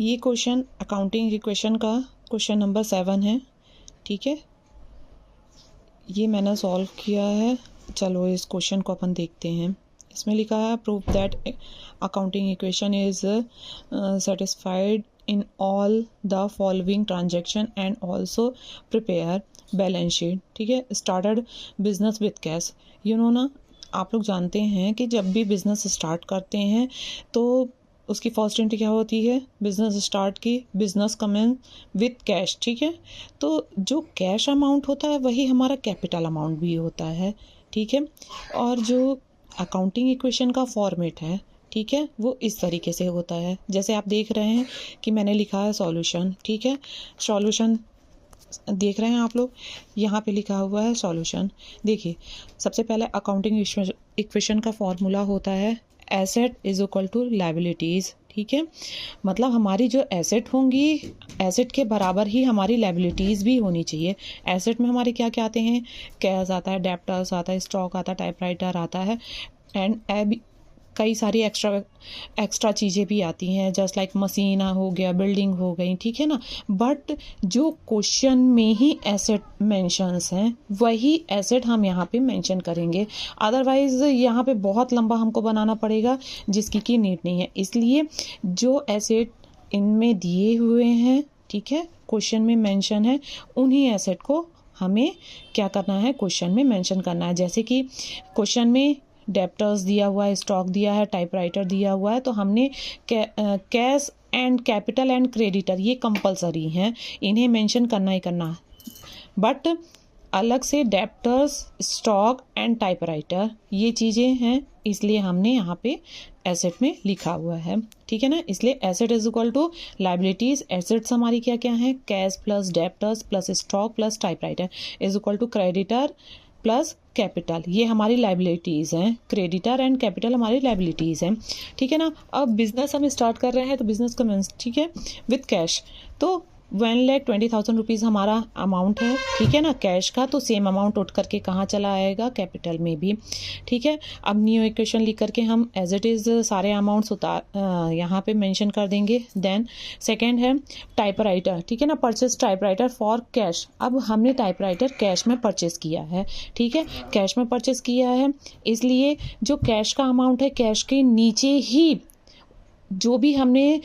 ये question accounting equation का question number 7 है। ठीक है, ये मैंने सॉल्व किया है। चलो इस क्वेश्चन को अपन देखते हैं। इसमें लिखा है prove that accounting equation is satisfied in all the following transaction and also prepare balance sheet. ठीक है, स्टार्टेड बिजनेस विथ कैश। ना आप लोग जानते हैं कि जब भी बिजनेस स्टार्ट करते हैं तो उसकी फर्स्ट एंट्री क्या होती है, बिजनेस स्टार्ट की, बिजनेस कमेंस विथ कैश। ठीक है, तो जो कैश अमाउंट होता है वही हमारा कैपिटल अमाउंट भी होता है। ठीक है, और जो अकाउंटिंग इक्वेशन का फॉर्मेट है, ठीक है, वो इस तरीके से होता है। जैसे आप देख रहे हैं कि मैंने लिखा है सॉल्यूशन। ठीक है, सॉल्यूशन देख रहे हैं आप लोग, यहाँ पे लिखा हुआ है सॉल्यूशन। देखिए, सबसे पहले अकाउंटिंग इक्वेशन का फॉर्मूला होता है asset is equal to liabilities. ठीक है, मतलब हमारी जो एसेट होंगी, एसेट के बराबर ही हमारी लायबिलिटीज़ भी होनी चाहिए। एसेट में हमारे क्या क्या आते हैं, कैश आता है, डेप्टर्स आता है, स्टॉक आता है, टाइपराइटर आता है, एंड कई सारी एक्स्ट्रा चीज़ें भी आती हैं, जस्ट लाइक मशीन हो गया, बिल्डिंग हो गई। ठीक है ना, बट जो क्वेश्चन में ही एसेट मेंशंस हैं वही एसेट हम यहाँ पे मेंशन करेंगे। अदरवाइज यहाँ पे बहुत लंबा हमको बनाना पड़ेगा जिसकी की नीड नहीं है। इसलिए जो एसेट इनमें दिए हुए हैं, ठीक है, क्वेश्चन में मेंशन है, उन्हीं एसेट को हमें क्या करना है, क्वेश्चन में मेंशन करना है। जैसे कि क्वेश्चन में डेप्टर्स दिया हुआ है, स्टॉक दिया है, टाइपराइटर दिया हुआ है, तो हमने cash and capital and creditor ये कंपलसरी हैं, इन्हें मेंशन करना ही करना है। बट अलग से डेप्टर्स, स्टॉक एंड टाइपराइटर ये चीज़ें हैं, इसलिए हमने यहाँ पे एसेट में लिखा हुआ है। ठीक है ना, इसलिए asset is equal to liabilities. Assets हमारी क्या क्या हैं, cash plus debtors plus stock plus typewriter is equal to creditor plus capital, ये हमारी लायबिलिटीज़ हैं। क्रेडिटर एंड कैपिटल हमारी लायबिलिटीज़ हैं। ठीक है ना, अब बिजनेस हम स्टार्ट कर रहे हैं तो बिजनेस कमेंस, ठीक है, विथ कैश। तो 1,20,000 रुपीज़ हमारा अमाउंट है। ठीक है ना, कैश का, तो सेम अमाउंट उठ करके कहाँ चला आएगा, कैपिटल में भी। ठीक है, अब न्यू इक्वेशन लिख करके हम एज इट इज़ सारे अमाउंट्स यहाँ पे मेंशन कर देंगे। देन सेकंड है टाइपराइटर। ठीक है ना, परचेज टाइपराइटर फॉर कैश। अब हमने टाइपराइटर कैश में परचेज किया है। ठीक है, कैश में परचेज किया है, इसलिए जो कैश का अमाउंट है, कैश के नीचे ही जो भी हमने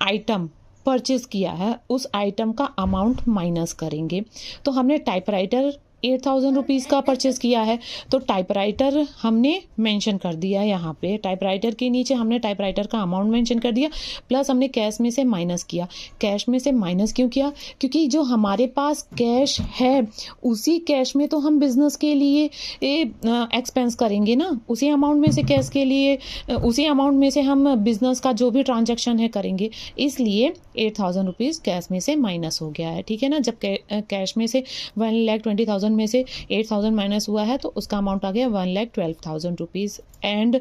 आइटम परचेज किया है उस आइटम का अमाउंट माइनस करेंगे। तो हमने टाइपराइटर 8,000 रुपीज़ का परचेज़ किया है, तो टाइपराइटर हमने मेंशन कर दिया यहाँ पे। टाइपराइटर के नीचे हमने टाइपराइटर का अमाउंट मेंशन कर दिया, प्लस हमने कैश में से माइनस किया। कैश में से माइनस क्यों किया, क्योंकि जो हमारे पास कैश है उसी कैश में तो हम बिजनेस के लिए एक्सपेंस करेंगे ना, उसी अमाउंट में से कैश के लिए, उसी अमाउंट में से हम बिजनेस का जो भी ट्रांजेक्शन है करेंगे। इसलिए 8,000 रुपीज़ कैश में से माइनस हो गया है। ठीक है ना, जब कैश में से 1,20,000 में से 8,000 माइनस हुआ है तो उसका अमाउंट आ गया 1,12,000 रुपीज़। एंड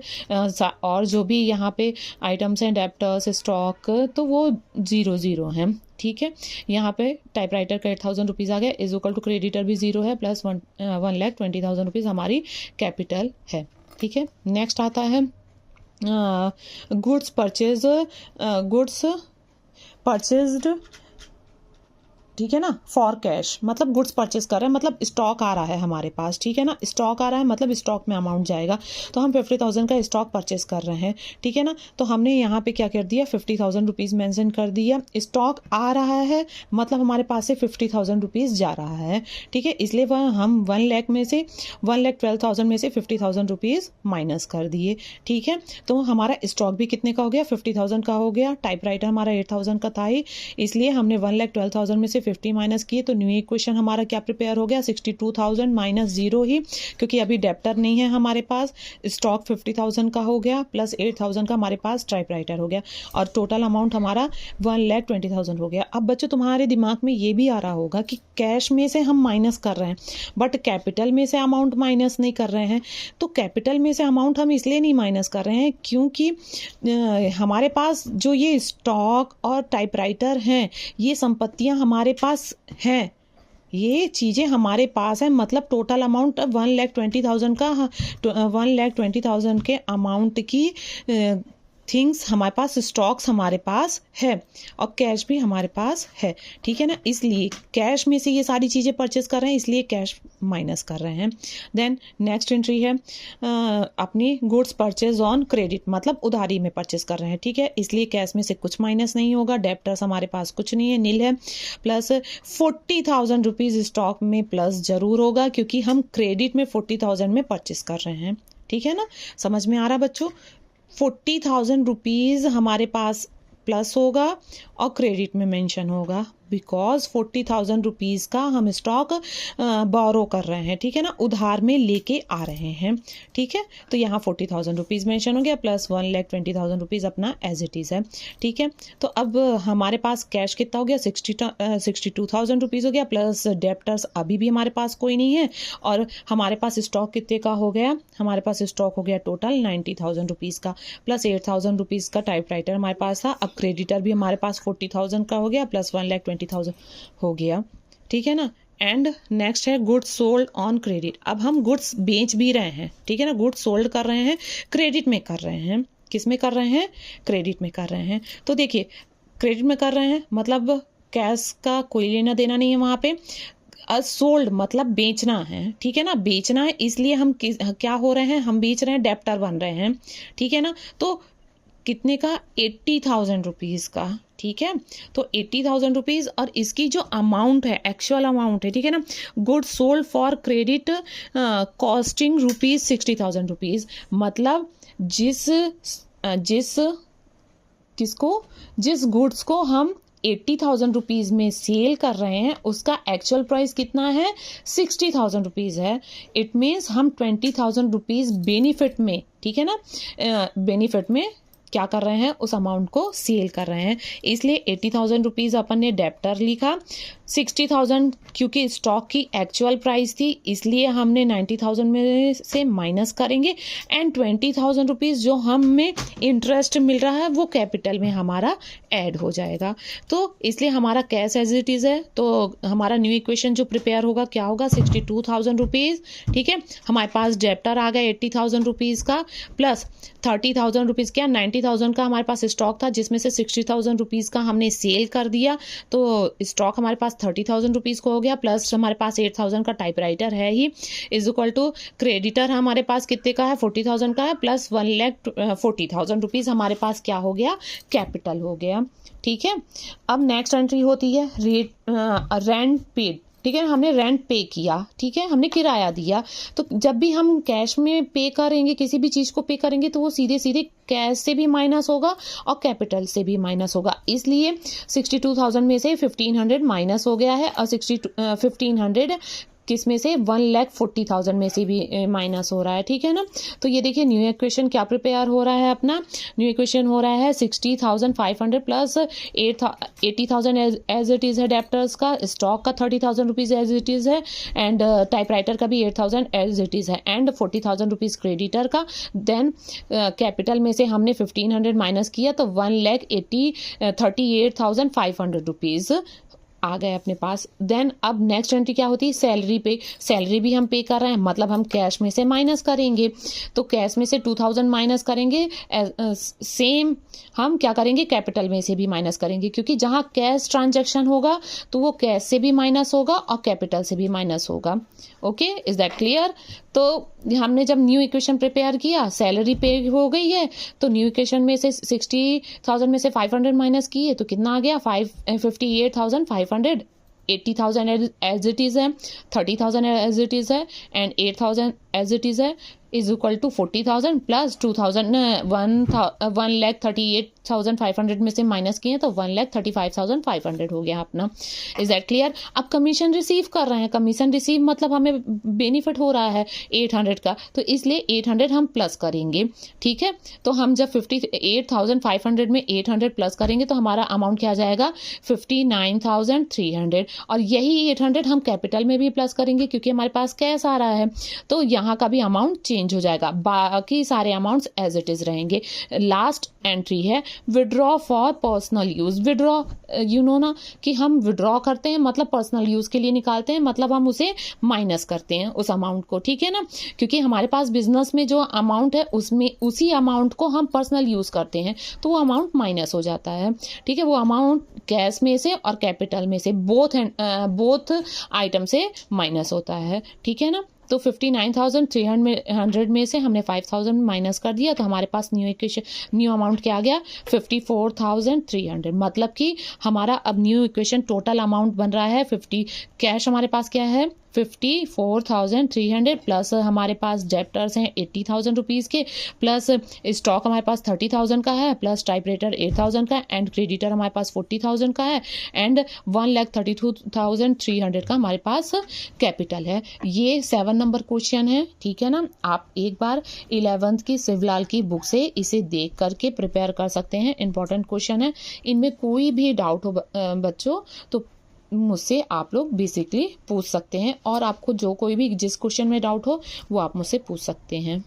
और जो भी यहाँ पे आइटम्स हैं, डेप्टर्स, स्टॉक, तो वो 0 हैं। ठीक है, यहाँ पे टाइपराइटर का 8,000 रुपीज़ आ गया, इज इक्वल टू क्रेडिटर भी 0 है, प्लस 1,20,000 रुपीज़ हमारी कैपिटल है। ठीक है, नेक्स्ट आता है गुड्स परचेज्ड। ठीक है ना, फॉर कैश, मतलब गुड्स परचेज कर रहे हैं, मतलब स्टॉक आ रहा है हमारे पास। ठीक है ना, स्टॉक आ रहा है मतलब स्टॉक में अमाउंट जाएगा, तो हम 50,000 का स्टॉक परचेज कर रहे हैं। ठीक है ना, तो हमने यहाँ पे क्या कर दिया, 50,000 रुपीज़ मेंशन कर दिया। स्टॉक आ रहा है मतलब हमारे पास से 50,000 रुपीज़ जा रहा है। ठीक है, इसलिए वह हम 1,12,000 में से 50,000 रुपीज़ माइनस कर दिए। ठीक है, तो हमारा स्टॉक भी कितने का हो गया, 50,000 का हो गया। टाइपराइटर हमारा 8,000 का था ही, इसलिए हमने 1,12,000 में से 50 माइनस किए, तो न्यू इक्वेशन हमारा क्या प्रिपेयर हो गया, 62,000 माइनस 0 ही, क्योंकि अभी डेप्टर नहीं है हमारे पास। स्टॉक 50,000 का हो गया, प्लस 8,000 का हमारे पास टाइपराइटर हो गया, और टोटल अमाउंट हमारा 1,20,000 हो गया। अब बच्चों, तुम्हारे दिमाग में ये भी आ रहा होगा कि कैश में से हम माइनस कर रहे हैं बट कैपिटल में से अमाउंट माइनस नहीं कर रहे हैं। तो कैपिटल में से अमाउंट हम इसलिए नहीं माइनस कर रहे हैं क्योंकि हमारे पास जो ये स्टॉक और टाइपराइटर हैं, ये संपत्तियां हमारे पास हैं, ये चीज़ें हमारे पास हैं, मतलब टोटल अमाउंट 1,20,000 का, 1,20,000 के अमाउंट की थिंग्स हमारे पास, स्टॉक्स हमारे पास है और कैश भी हमारे पास है, ठीक है ना। इसलिए कैश में से ये सारी चीज़ें परचेस कर रहे हैं, इसलिए कैश माइनस कर रहे हैं। देन नेक्स्ट एंट्री है अपनी गुड्स परचेज ऑन क्रेडिट, मतलब उधारी में परचेस कर रहे हैं, ठीक है, इसलिए कैश में से कुछ माइनस नहीं होगा। डेप्टर्स हमारे पास कुछ नहीं है, नील है। प्लस 40,000 रुपीज़ स्टॉक में प्लस जरूर होगा क्योंकि हम क्रेडिट में 40,000 में परचेस कर रहे हैं, ठीक है ना। समझ में आ रहा बच्चों? 40,000 रुपीज़ हमारे पास प्लस होगा और क्रेडिट में मेंशन होगा बिकॉज 40,000 रुपीज़ का हम स्टॉक बोरो कर रहे हैं, ठीक है ना, उधार में लेके आ रहे हैं, ठीक है। तो यहाँ 40,000 रुपीज़ मेंशन हो गया प्लस 1,20,000 रुपीज़ अपना एज इट इज़ है, ठीक है। तो अब हमारे पास कैश कितना हो गया? 62,000 रुपीज़ हो गया प्लस डेप्टर्स अभी भी हमारे पास कोई नहीं है और हमारे पास स्टॉक कितने का हो गया? हमारे पास स्टॉक हो गया टोटल 90,000 रुपीज़ का प्लस 8,000 रुपीज़ का टाइपराइटर हमारे पास था। अब क्रेडिटर भी हमारे पास 40,000 का हो गया प्लस 1,20,000 हो गया, ठीक है ना। एंड नेक्स्ट है गुड्स सोल्ड ऑन क्रेडिट। अब हम गुड्स बेच भी रहे हैं, ठीक है ना, गुड्स सोल्ड कर रहे हैं, क्रेडिट में कर रहे हैं। किस में कर रहे हैं? क्रेडिट में कर रहे हैं। तो देखिए क्रेडिट में कर रहे हैं मतलब कैश का कोई लेना देना नहीं है वहाँ पे। सोल्ड मतलब बेचना है, ठीक है ना, बेचना है, इसलिए हम क्या हो रहे हैं? हम बेच रहे हैं, डेप्टर बन रहे हैं, ठीक है ना। तो कितने का? 80,000 रुपीज़ का, ठीक है। तो 80,000 रुपीज़ और इसकी जो अमाउंट है, एक्चुअल अमाउंट है, ठीक है ना, good sold for credit costing rupees 60,000 rupees, मतलब जिस गुड्स को हम 80,000 रुपीज़ में सेल कर रहे हैं उसका एक्चुअल प्राइस कितना है? 60,000 रुपीज़ है। इट मीन्स हम 20,000 रुपीज़ बेनिफिट में, ठीक है ना, बेनिफिट में क्या कर रहे हैं? उस अमाउंट को सेल कर रहे हैं, इसलिए 80,000 रुपीज़ अपन ने डेप्टर लिखा। 60,000 क्योंकि स्टॉक की एक्चुअल प्राइस थी इसलिए हमने 90,000 में से माइनस करेंगे एंड 20,000 रुपीज़ जो हमें इंटरेस्ट मिल रहा है वो कैपिटल में हमारा ऐड हो जाएगा। तो इसलिए हमारा कैश एज इट इज़ है। तो हमारा न्यू इक्वेशन जो प्रिपेयर होगा क्या होगा? 62,000 रुपीज़, ठीक है। हमारे पास डेप्टर आ गया 80,000 रुपीज़ का प्लस 30,000 रुपीज़ क्या 90,000 का हमारे पास स्टॉक था जिसमें से 60,000 रुपीज़ का हमने सेल कर दिया। तो स्टॉक हमारे पास 30,000 रुपीज़ को हो गया प्लस हमारे पास 8,000 का टाइपराइटर है ही, इज इक्वल टू क्रेडिटर हमारे पास कितने का है? 40,000 का है प्लस 1,40,000 रुपीज़ हमारे पास क्या हो गया? कैपिटल हो गया, ठीक है। अब नेक्स्ट एंट्री होती है रेंट पेड, ठीक है, हमने रेंट पे किया, ठीक है, हमने किराया दिया। तो जब भी हम कैश में पे करेंगे, किसी भी चीज़ को पे करेंगे तो वो सीधे सीधे कैश से भी माइनस होगा और कैपिटल से भी माइनस होगा, इसलिए 62,000 में से 1,500 माइनस हो गया है और 1,500 किस में से? 1,40,000 में से भी माइनस हो रहा है, ठीक है ना। तो ये देखिए न्यू इक्वेशन क्या प्रिपेयर हो रहा है अपना? न्यू इक्वेशन हो रहा है 60,500 प्लस 80,000 एज इट इज़ है डेप्टर्स का, स्टॉक का 30,000 रुपीज़ एज इट इज़ है एंड टाइपराइटर का भी 8,000 एज इट इज़ है एंड 40,000 रुपीज़ क्रेडिटर का। देन कैपिटल में से हमने 1,500 माइनस किया तो 1,38,500 रुपीज़ आ गए अपने पास। देन अब नेक्स्ट एंट्री क्या होती है? सैलरी पे। सैलरी भी हम पे कर रहे हैं मतलब हम कैश में से माइनस करेंगे, तो कैश में से 2,000 माइनस करेंगे, सेम हम क्या करेंगे? कैपिटल में से भी माइनस करेंगे क्योंकि जहाँ कैश ट्रांजैक्शन होगा तो वो कैश से भी माइनस होगा और कैपिटल से भी माइनस होगा। Okay, is that clear? तो हमने जब न्यू इक्वेशन प्रिपेयर किया, सैलरी पे हो गई है तो न्यू इक्वेशन में से 60,000 में से 500 माइनस किए तो कितना आ गया? 58,500। 80,000 एज इट इज़ है, 30,000 एज इट इज़ है एंड 8,000 एज इट इज़ है इज इक्वल टू 40,000 प्लस 1,38,500 में से माइनस किए तो 1,35,500 हो गया अपना। Is that clear? अब कमीशन रिसीव कर रहे हैं, कमीशन रिसीव मतलब हमें बेनिफिट हो रहा है 800 का, तो इसलिए 800 हम प्लस करेंगे, ठीक है। तो हम जब 58,500 में 800 प्लस करेंगे तो हमारा अमाउंट क्या आ जाएगा? 59,300 और यही 800 हम कैपिटल में भी प्लस करेंगे क्योंकि हमारे पास कैश आ रहा है तो यहाँ का भी अमाउंट चेंज चेंज हो जाएगा, बाकी सारे अमाउंट्स एज इट इज रहेंगे। लास्ट एंट्री है withdraw for personal use. Withdraw you know ना कि हम विड्रॉ करते हैं मतलब पर्सनल यूज के लिए निकालते हैं, मतलब हम उसे माइनस करते हैं उस अमाउंट को, ठीक है ना, क्योंकि हमारे पास बिजनेस में जो अमाउंट है उसमें उसी अमाउंट को हम पर्सनल यूज करते हैं तो वो अमाउंट माइनस हो जाता है, ठीक है। वो अमाउंट कैश में से और कैपिटल में से बोथ आइटम से माइनस होता है, ठीक है ना। तो 59,300 में से हमने 5,000 माइनस कर दिया तो हमारे पास न्यू अमाउंट क्या आ गया 54,300। मतलब कि हमारा अब न्यू इक्वेशन टोटल अमाउंट बन रहा है 50। कैश हमारे पास क्या है 54,300 प्लस हमारे पास डेप्टर्स हैं 80,000 रुपीज़ के, प्लस स्टॉक हमारे पास 30,000 का है, प्लस टाइपराइटर 8,000 का है, एंड क्रेडिटर हमारे पास 40,000 का है, एंड 1,32,300 का हमारे पास कैपिटल है। ये 7 नंबर क्वेश्चन है, ठीक है ना। आप एक बार 11th की शिवलाल की बुक से इसे देख करके प्रिपेयर कर सकते हैं, इंपॉर्टेंट क्वेश्चन है। इनमें कोई भी डाउट हो बच्चों तो मुझसे आप लोग बेसिकली पूछ सकते हैं, और आपको जो कोई भी जिस क्वेश्चन में डाउट हो वो आप मुझसे पूछ सकते हैं।